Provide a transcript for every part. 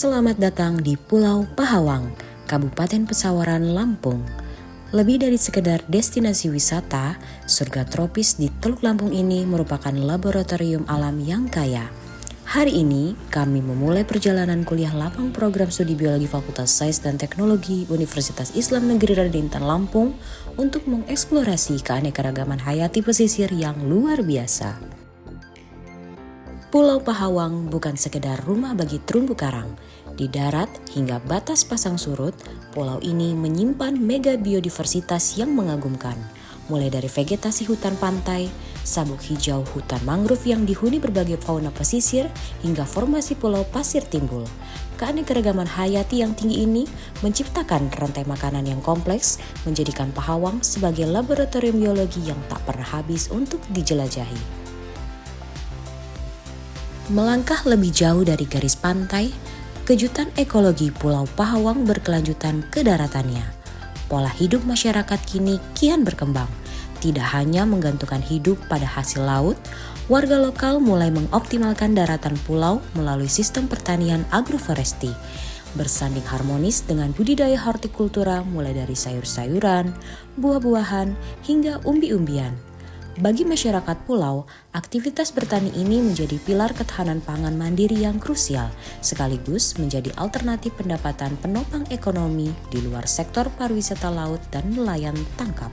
Selamat datang di Pulau Pahawang, Kabupaten Pesawaran, Lampung. Lebih dari sekedar destinasi wisata, surga tropis di Teluk Lampung ini merupakan laboratorium alam yang kaya. Hari ini, kami memulai perjalanan kuliah lapang program studi biologi Fakultas Sains dan Teknologi Universitas Islam Negeri Radin Tan Lampung untuk mengeksplorasi keanekaragaman hayati pesisir yang luar biasa. Pulau Pahawang bukan sekedar rumah bagi terumbu karang. Di darat hingga batas pasang surut, pulau ini menyimpan mega biodiversitas yang mengagumkan. Mulai dari vegetasi hutan pantai, sabuk hijau hutan mangrove yang dihuni berbagai fauna pesisir, hingga formasi pulau pasir timbul. Keanekaragaman hayati yang tinggi ini menciptakan rantai makanan yang kompleks, menjadikan Pahawang sebagai laboratorium biologi yang tak pernah habis untuk dijelajahi. Melangkah lebih jauh dari garis pantai, kejutan ekologi Pulau Pahawang berkelanjutan ke daratannya. Pola hidup masyarakat kini kian berkembang. Tidak hanya menggantungkan hidup pada hasil laut, warga lokal mulai mengoptimalkan daratan pulau melalui sistem pertanian agroforestry. Bersanding harmonis dengan budidaya hortikultura mulai dari sayur-sayuran, buah-buahan, hingga umbi-umbian. Bagi masyarakat pulau, aktivitas bertani ini menjadi pilar ketahanan pangan mandiri yang krusial, sekaligus menjadi alternatif pendapatan penopang ekonomi di luar sektor pariwisata laut dan nelayan tangkap.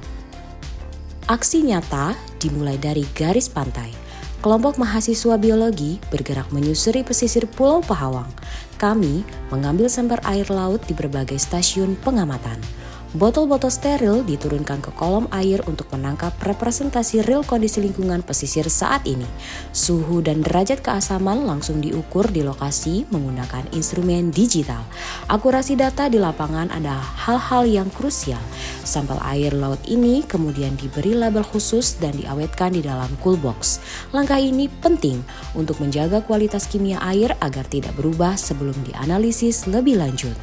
Aksi nyata dimulai dari garis pantai. Kelompok mahasiswa biologi bergerak menyusuri pesisir Pulau Pahawang. Kami mengambil sampel air laut di berbagai stasiun pengamatan. Botol-botol steril diturunkan ke kolom air untuk menangkap representasi real kondisi lingkungan pesisir saat ini. Suhu dan derajat keasaman langsung diukur di lokasi menggunakan instrumen digital. Akurasi data di lapangan ada hal-hal yang krusial. Sampel air laut ini kemudian diberi label khusus dan diawetkan di dalam cool box. Langkah ini penting untuk menjaga kualitas kimia air agar tidak berubah sebelum dianalisis lebih lanjut.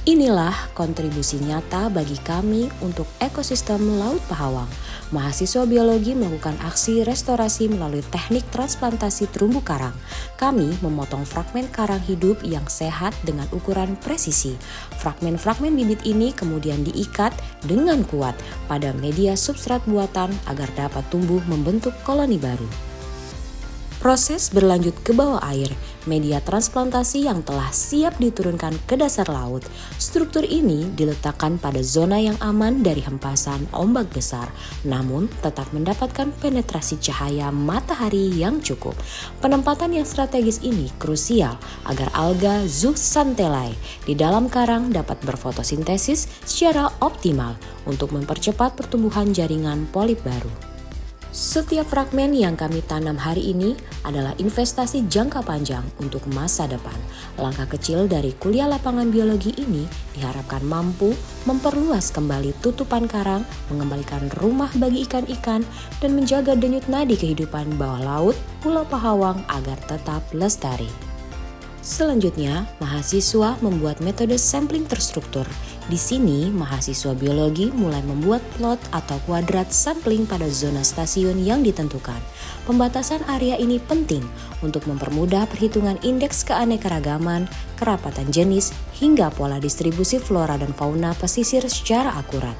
Inilah kontribusi nyata bagi kami untuk ekosistem Laut Pahawang. Mahasiswa biologi melakukan aksi restorasi melalui teknik transplantasi terumbu karang. Kami memotong fragmen karang hidup yang sehat dengan ukuran presisi. Fragmen-fragmen bibit ini kemudian diikat dengan kuat pada media substrat buatan agar dapat tumbuh membentuk koloni baru. Proses berlanjut ke bawah air, media transplantasi yang telah siap diturunkan ke dasar laut. Struktur ini diletakkan pada zona yang aman dari hempasan ombak besar, namun tetap mendapatkan penetrasi cahaya matahari yang cukup. Penempatan yang strategis ini krusial agar alga zooxanthellae di dalam karang dapat berfotosintesis secara optimal untuk mempercepat pertumbuhan jaringan polip baru. Setiap fragmen yang kami tanam hari ini adalah investasi jangka panjang untuk masa depan. Langkah kecil dari kuliah lapangan biologi ini diharapkan mampu memperluas kembali tutupan karang, mengembalikan rumah bagi ikan-ikan, dan menjaga denyut nadi kehidupan bawah laut Pulau Pahawang agar tetap lestari. Selanjutnya, mahasiswa membuat metode sampling terstruktur. Di sini, mahasiswa biologi mulai membuat plot atau kuadrat sampling pada zona stasiun yang ditentukan. Pembatasan area ini penting untuk mempermudah perhitungan indeks keanekaragaman, kerapatan jenis, hingga pola distribusi flora dan fauna pesisir secara akurat.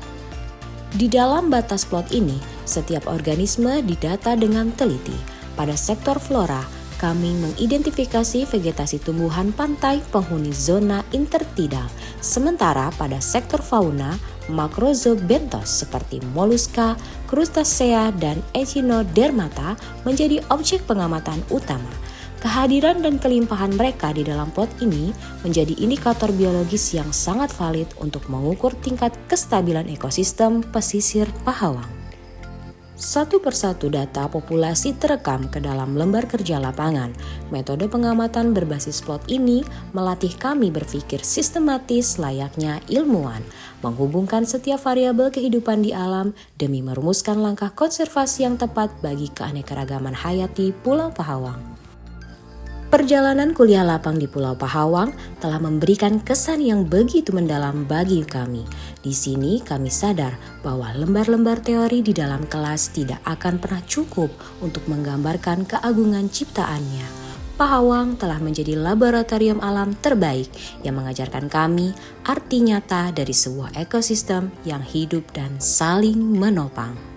Di dalam batas plot ini, setiap organisme didata dengan teliti. Pada sektor flora, kami mengidentifikasi vegetasi tumbuhan pantai penghuni zona intertidal. Sementara pada sektor fauna, makrozobentos seperti moluska, krustasea, dan echinodermata menjadi objek pengamatan utama. Kehadiran dan kelimpahan mereka di dalam plot ini menjadi indikator biologis yang sangat valid untuk mengukur tingkat kestabilan ekosistem pesisir Pahawang. Satu persatu data populasi terekam ke dalam lembar kerja lapangan. Metode pengamatan berbasis plot ini melatih kami berpikir sistematis layaknya ilmuwan, menghubungkan setiap variabel kehidupan di alam demi merumuskan langkah konservasi yang tepat bagi keanekaragaman hayati Pulau Pahawang. Perjalanan kuliah lapang di Pulau Pahawang telah memberikan kesan yang begitu mendalam bagi kami. Di sini kami sadar bahwa lembar-lembar teori di dalam kelas tidak akan pernah cukup untuk menggambarkan keagungan ciptaannya. Pahawang telah menjadi laboratorium alam terbaik yang mengajarkan kami arti nyata dari sebuah ekosistem yang hidup dan saling menopang.